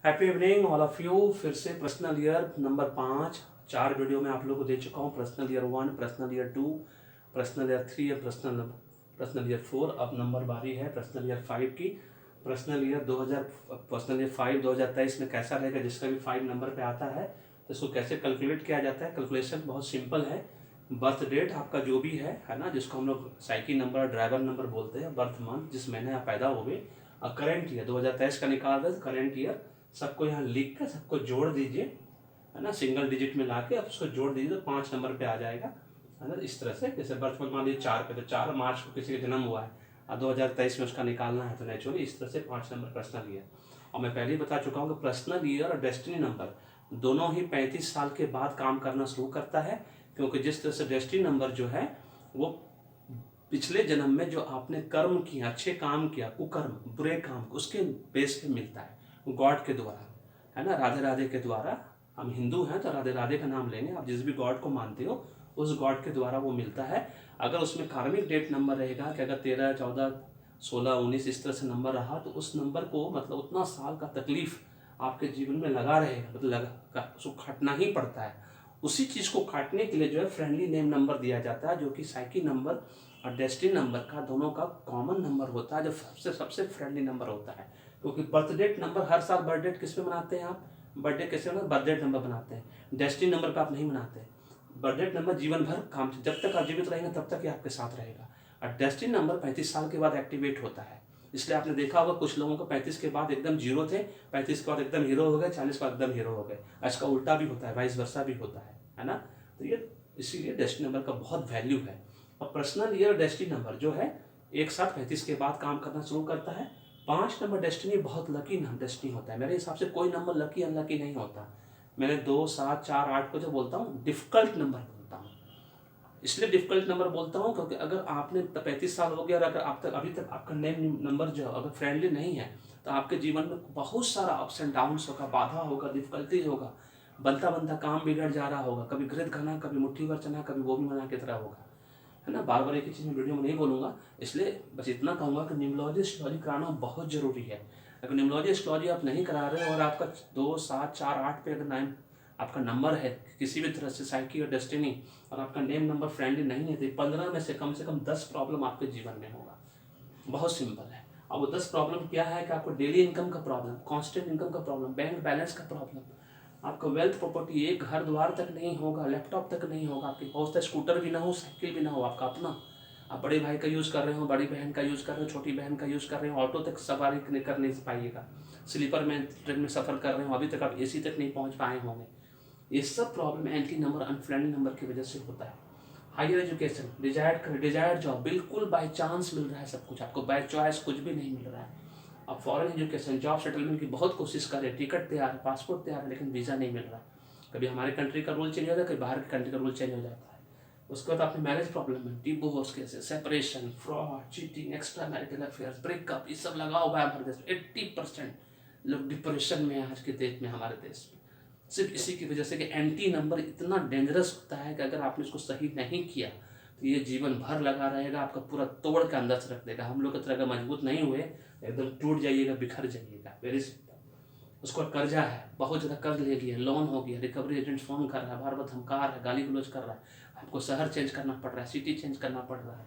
Happy evening all of you. फिर से personal year number 5 4 video में आप लोगों को दे चुका हूँ। Personal year 1, personal year 2, personal year 3 और पर्सनल ईयर 4। अब नंबर बारी है पर्सनल ईयर 5 की। पर्सनल ईयर 5 2023 में कैसा रहेगा, जिसका भी 5 नंबर पे आता है तो इसको कैसे कैलकुलेट किया जाता है। कैलकुलेशन बहुत सिंपल है। बर्थ डेट आपका जो भी है ना, जिसको हम लोग साइकिल नंबर ड्राइवर नंबर बोलते हैं, बर्थ मंथ जिस महीने आप पैदा हो गए, और करेंट ईयर 2023 का निकाल दे, करेंट ईयर सबको यहाँ लिख कर सबको जोड़ दीजिए, है ना, सिंगल डिजिट में ला के अब उसको जोड़ दीजिए तो 5 नंबर पे आ जाएगा, है ना। इस तरह से जैसे बर्थ मंथ मान लीजिए 4 पे, तो 4 मार्च को किसी का जन्म हुआ है और 2023 में उसका निकालना है, तो नेचुरली इस तरह से 5 नंबर पर्सनल ईयर। और मैं पहले ही बता चुका हूँ कि पर्सनल ईयर और डेस्टिनी नंबर दोनों ही 35 साल के बाद काम करना शुरू करता है, क्योंकि जिस तरह से डेस्टिनी नंबर जो है वो पिछले जन्म में जो आपने कर्म किया, अच्छे काम किया, कुकर्म बुरे काम, उसके बेस पे मिलता है गॉड के द्वारा, है ना, राधे राधे के द्वारा। हम हिंदू हैं तो राधे राधे का नाम लेंगे, आप जिस भी गॉड को मानते हो उस गॉड के द्वारा वो मिलता है। अगर उसमें कार्मिक डेट नंबर रहेगा कि अगर 13, 14, 16, 19 इस तरह से नंबर रहा तो उस नंबर को मतलब उतना साल का तकलीफ आपके जीवन में लगा रहेगा, मतलब लगा उसको काटना ही पड़ता है। उसी चीज़ को काटने के लिए जो है फ्रेंडली नेम नंबर दिया जाता है, जो कि साइकिल नंबर और डेस्टिनी नंबर का दोनों का कॉमन नंबर होता है, जो सबसे सबसे फ्रेंडली नंबर होता है। क्योंकि बर्थ डेट नंबर हर साल बर्थ डेट किस पे मनाते हैं आप, बर्थडे कैसे मनाते, बर्थ डेट नंबर बनाते हैं, डेस्टिनी नंबर पे आप नहीं मनाते। बर्थ डेट नंबर जीवन भर काम, जब तक आप जीवित रहेंगे तब तक ही आपके साथ रहेगा, और डेस्टिनी नंबर 35 साल के बाद एक्टिवेट होता है। इसलिए आपने देखा होगा कुछ लोगों को 35 के बाद एकदम जीरो थे, 35 के बाद एकदम हीरो हो गए, 40 के बाद एकदम हीरो हो गए। इसका उल्टा भी होता है, वाइस वर्सा भी होता है ना। तो ये इसीलिए डेस्टिनी नंबर का बहुत वैल्यू है। और पर्सनल ईयर डेस्टिनी नंबर जो है एक साथ 35 के बाद काम करना शुरू करता है। 5 नंबर डेस्टिनी बहुत लकी डेस्टिनी होता है। मेरे हिसाब से कोई नंबर लकी अनलकी नहीं होता। मैंने 2, 7, 4, 8 को जो बोलता हूँ डिफिकल्ट नंबर बोलता हूँ। इसलिए डिफिकल्ट नंबर बोलता हूँ क्योंकि अगर आपने 35 साल हो गया और अगर आप तक अभी तक आपका नेम नंबर जो है अगर फ्रेंडली नहीं है, तो आपके जीवन में बहुत सारा अप्स एंड डाउन्स होगा, बाधा होगा, डिफिकल्टीज होगा, बनता बनता काम बिगड़ जा रहा होगा, कभी घृत खाना, कभी मुट्ठी भर चना, कभी वो भी मना की तरह होगा, है ना। बार बार एक ही चीज़ में वीडियो में नहीं बोलूँगा, इसलिए बस इतना कहूँगा कि न्यूमरोलॉजी एस्ट्रोलॉजी कराना बहुत ज़रूरी है। अगर न्यूमरोलॉजी एस्ट्रोलॉजी आप नहीं करा रहे हो और आपका 2, 7, 4, 8 पे अगर नाइन आपका नंबर है किसी भी तरह से साइकी और डेस्टिनी, और आपका नेम नंबर फ्रेंडली नहीं है, तो 15 में से कम 10 प्रॉब्लम आपके जीवन में होगा। बहुत सिंपल है। अब वो 10 प्रॉब्लम क्या है कि आपको डेली इनकम का प्रॉब्लम, कांस्टेंट इनकम का प्रॉब्लम, बैंक बैलेंस का प्रॉब्लम, आपका वेल्थ प्रॉपर्टी, एक घर द्वार तक नहीं होगा, लैपटॉप तक नहीं होगा, आपके पास स्कूटर भी ना हो, साइकिल भी ना हो, आपका अपना, आप बड़े भाई का यूज़ कर रहे हो, बड़ी बहन का यूज़ कर रहे हो, छोटी बहन का यूज़ कर रहे हो, ऑटो तक सवारी कर नहीं पाइएगा, स्लीपर में ट्रेन में सफ़र कर रहे हो, अभी तक आप एसी तक नहीं पहुंच पाए होंगे। ये सब problem anti number, unfriendly number की वजह से होता है। हायर एजुकेशन, डिजायर्ड जॉब, बिल्कुल बाय चांस मिल रहा है सब कुछ आपको, बाय चॉइस कुछ भी नहीं मिल रहा है। अब फॉरेन एजुकेशन, जॉब सेटलमेंट की बहुत कोशिश कर रहे हैं, टिकट तैयार है, पासपोर्ट तैयार है, लेकिन वीज़ा नहीं मिल रहा। कभी हमारे कंट्री का रूल चेंज हो जाता है, कभी बाहर की कंट्री का रूल चेंज हो जाता है। उसके बाद आपने मैरिज प्रॉब्लम है, divorce cases, separation, fraud, cheating, extra marital affairs, breakup, ये सब लगा हुआ है हमारे देश में। 80% लोग डिप्रेशन में है आज के डेट में हमारे देश में, सिर्फ इसी की वजह से कि एंटी नंबर इतना डेंजरस होता है कि अगर आपने इसको सही नहीं किया तो ये जीवन भर लगा रहेगा, आपका पूरा तोड़ के अंदर से रख देगा। हम लोग की तरह अगर मजबूत नहीं हुए एकदम टूट जाइएगा, बिखर जाइएगा। Very simple. उसको कर्जा है, बहुत ज़्यादा कर्ज ले लिया, लोन हो गया, रिकवरी एजेंट फोन कर रहा है, बार बार धमका रहा है, गाली गलौज कर रहा है, आपको शहर चेंज करना पड़ रहा है, सिटी चेंज करना पड़ रहा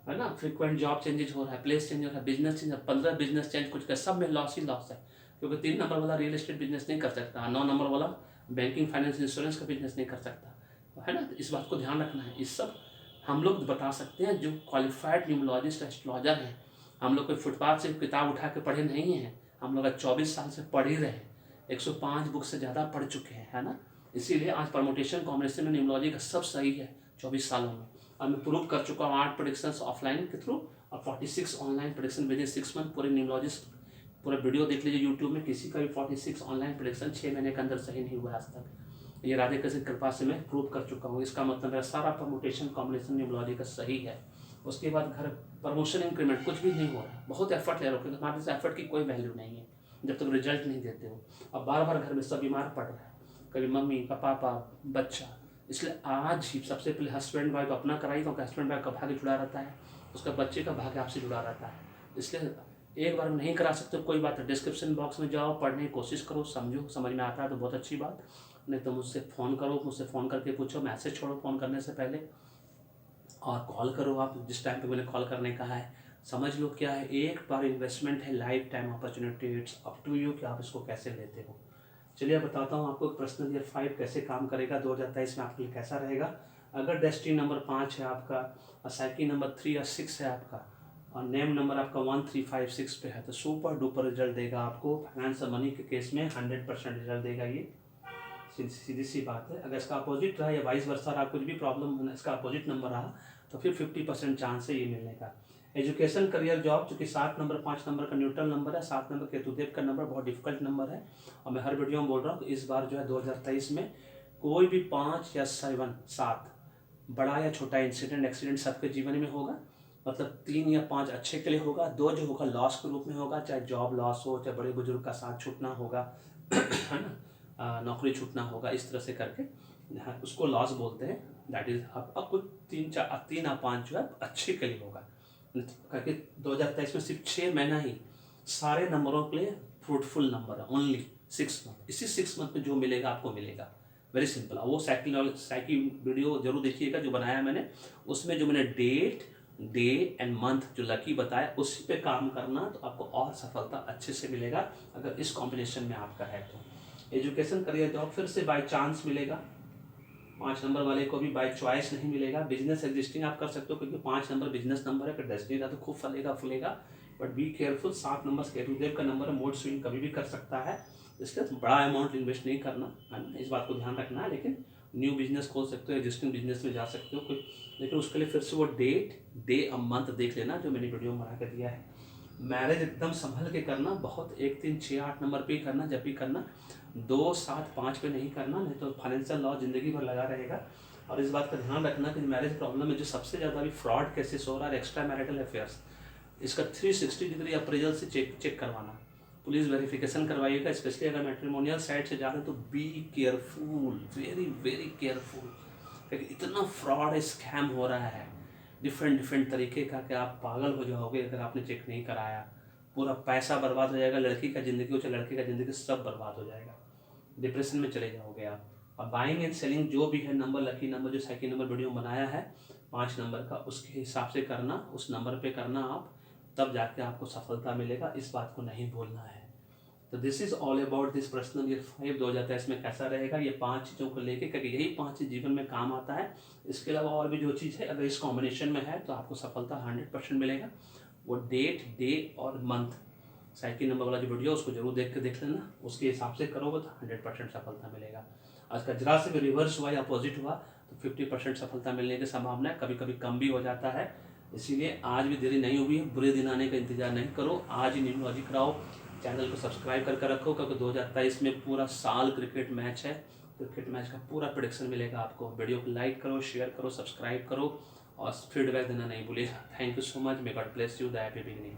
है ना, फ्रिक्वेंट जॉब चेंजेस हो रहा है, प्लेस चेंज हो रहा है, बिजनेस चेंज, 15 बिजनेस चेंज कुछ कर, सब में लॉस ही लॉस है। क्योंकि 3 नंबर वाला रियल एस्टेट बिजनेस नहीं कर सकता, 9 नंबर वाला बैंकिंग फाइनेंस इंश्योरेंस का बिजनेस नहीं कर सकता, है ना। तो इस बात को ध्यान रखना है। इस सब हम लोग बता सकते हैं जो क्वालिफाइड न्यूमरोलॉजिस्ट एस्ट्रोलॉजर हैं। हम लोग कोई फुटपाथ से किताब उठा के पढ़े नहीं हैं, हम लोग 24 साल से पढ़ ही रहे हैं, 105 बुक से ज़्यादा पढ़ चुके हैं, है ना। इसीलिए आज परमुटेशन कॉम्बिनेशन में न्यूमरोलॉजी का सब सही है 24 सालों में। और मैं प्रूव कर चुका हूँ 8 प्रोडिक्शन ऑफलाइन के थ्रू और 46 online prediction with in 6 month. पूरे न्यूमरोलॉजिस्ट पूरा वीडियो देख लीजिए यूट्यूब में, किसी का भी 46 ऑनलाइन प्रोडिक्शन 6 महीने के अंदर सही नहीं हुआ आज तक। ये राधे कृष्ण कृपा से मैं प्रूव कर चुका हूँ। इसका मतलब मेरा सारा परमुटेशन कॉम्बिनेशन न्यूमरोलॉजी का सही है। उसके बाद घर प्रमोशन इंक्रीमेंट कुछ भी नहीं हो रहा, बहुत एफर्ट ले रहे हो, क्योंकि हमारे से एफर्ट की कोई वैल्यू नहीं है जब तक रिजल्ट नहीं देते हो। अब बार बार घर में सब बीमार पड़ रहा है, कभी मम्मी पापा बच्चा। इसलिए आज ही सबसे पहले हस्बैंड वाइफ अपना कराई, क्योंकि हस्बैंड वाइफ का भाग्य जुड़ा रहता है, उसका बच्चे का भाग्य आपसे जुड़ा रहता है। इसलिए एक बार में नहीं करा सकते तो कोई बात है, डिस्क्रिप्शन बॉक्स में जाओ, पढ़ने की कोशिश करो, समझो, समझ में आता है तो बहुत अच्छी बात, नहीं तो मुझसे फ़ोन करो, मुझसे फ़ोन करके पूछो, मैसेज छोड़ो फ़ोन करने से पहले, और कॉल करो आप जिस टाइम पे मैंने कॉल करने कहा है। समझ लो क्या है, एक बार इन्वेस्टमेंट है, life time opportunity, it's up to you कि आप इसको कैसे लेते हो। चलिए बताता हूँ आपको पर्सनल ईयर 5 कैसे काम करेगा 2023 में, आपके लिए कैसा रहेगा। अगर डेस्टिनी नंबर 5 है आपका, और साइकिल नंबर 3 या 6 है आपका, और नेम नंबर आपका 1356 पे है, तो सुपर डुपर रिजल्ट देगा आपको। फाइनेंस और मनी के केस में 100% रिजल्ट देगा ये, सीधी सी बात है। अगर इसका अपोजिट रहा या वाइस वर्सा रहा, कुछ भी प्रॉब्लम इसका अपोजिट नंबर रहा, तो फिर 50% चांस है ये मिलने का। एजुकेशन, करियर, जॉब, चूँकि 7 नंबर 5 नंबर का न्यूट्रल नंबर है, 7 नंबर केतुदेव का नंबर बहुत डिफिकल्ट नंबर है, और मैं हर वीडियो में बोल रहा हूँ इस बार जो है 2023 में कोई भी 5 या 7 बड़ा या छोटा इंसिडेंट एक्सीडेंट सबके जीवन में होगा। मतलब 3 या 5 अच्छे के लिए होगा, 2 जो होगा लॉस के रूप में होगा, चाहे जॉब लॉस हो, चाहे बड़े बुजुर्ग का साथ छूटना होगा है ना, नौकरी छूटना होगा, इस तरह से करके उसको लॉस बोलते हैं। दैट इज अब कुछ 3 या 5 जो है अच्छे के लिए होगा, करके 2023 में सिर्फ 6 महीना ही सारे नंबरों के लिए फ्रूटफुल नंबर है, ओनली 6 मंथ। इसी 6 मंथ में जो मिलेगा आपको मिलेगा, वेरी सिंपल। वो साइकिल वीडियो जरूर देखिएगा जो बनाया मैंने, उसमें जो मैंने डेट, डे एंड मंथ जो लकी बताया उसी पे काम करना, तो आपको और सफलता अच्छे से मिलेगा अगर इस कॉम्बिनेशन में आपका है तो। एजुकेशन, करियर, जॉब फिर से बाय चांस मिलेगा, 5 नंबर वाले को भी बाय चॉइस नहीं मिलेगा। बिजनेस एग्जिस्टिंग आप कर सकते हो, क्योंकि 5 नंबर बिजनेस नंबर है, अगर डेस्टिनी रहा तो खूब फलेगा फूलेगा, but be careful. 7 number Ketudev का नंबर है, मूड स्विंग कभी भी कर सकता है, इसके बड़ा अमाउंट इन्वेस्ट नहीं करना है ना, इस बात को ध्यान रखना है। लेकिन न्यू बिजनेस खोल सकते हो, एग्जिस्टिंग बिजनेस में जा सकते हो कोई, लेकिन उसके लिए फिर से वो डेट, डे और मंथ देख लेना जो मैंने वीडियो में बना कर दिया है। मैरिज एकदम संभल के करना, बहुत 1 3 6 8 नंबर पे ही करना, जब भी करना 2 7 5 पे नहीं करना, नहीं तो फाइनेंशियल लॉस जिंदगी भर लगा रहेगा। और इस बात का ध्यान रखना कि मैरिज प्रॉब्लम में जो सबसे ज़्यादा अभी फ्रॉड केसेस हो रहा है, एक्स्ट्रा मैरिटल अफेयर्स, इसका 360 डिग्री अप्रेजल से चेक करवाना, पुलिस वेरिफिकेशन करवाइएगा, स्पेशली अगर मैट्रिमोनियल साइड से जा रहे हैं तो be careful, very very careful, क्योंकि इतना फ्रॉड स्कैम हो रहा है डिफरेंट तरीके का कि आप पागल हो जाओगे अगर आपने चेक नहीं कराया। पूरा पैसा बर्बाद हो जाएगा, लड़की का ज़िंदगी हो चाहे लड़के का ज़िंदगी, सब बर्बाद हो जाएगा, डिप्रेशन में चले जाओगे आप। और बाइंग एंड सेलिंग जो भी है नंबर, लकी नंबर जो साइकिल नंबर वीडियो बनाया है 5 नंबर का, उसके हिसाब से करना, उस नंबर पे करना आप, तब जाके आपको सफलता मिलेगा, इस बात को नहीं भूलना है। तो this is all about this personal year 5 2023 में कैसा रहेगा, ये 5 चीज़ों को लेके, क्योंकि यही 5 चीज़ जीवन में काम आता है। इसके अलावा और भी जो चीज़ है अगर इस कॉम्बिनेशन में है तो आपको सफलता 100% मिलेगा। वो डेट, डे और मंथ, साइकिल नंबर वाला जो वीडियो उसको जरूर देख लेना, उसके हिसाब से करोगे तो 100% सफलता मिलेगा। आज का जरा से भी रिवर्स हुआ या अपोजिट हुआ तो 50% सफलता मिलने की संभावना है, कभी कभी कम भी हो जाता है। इसीलिए आज भी देरी नहीं हुई है, बुरे दिन आने का इंतजार नहीं करो, आज ही न्यूमरोलॉजी कराओ, चैनल को सब्सक्राइब करके रखो, क्योंकि 2023 में पूरा साल क्रिकेट मैच है, क्रिकेट मैच का पूरा प्रेडिक्शन मिलेगा आपको। वीडियो को लाइक करो, शेयर करो, सब्सक्राइब करो, और फीडबैक देना नहीं भूलिएगा। Thank you so much, may God bless you, the happy beginning.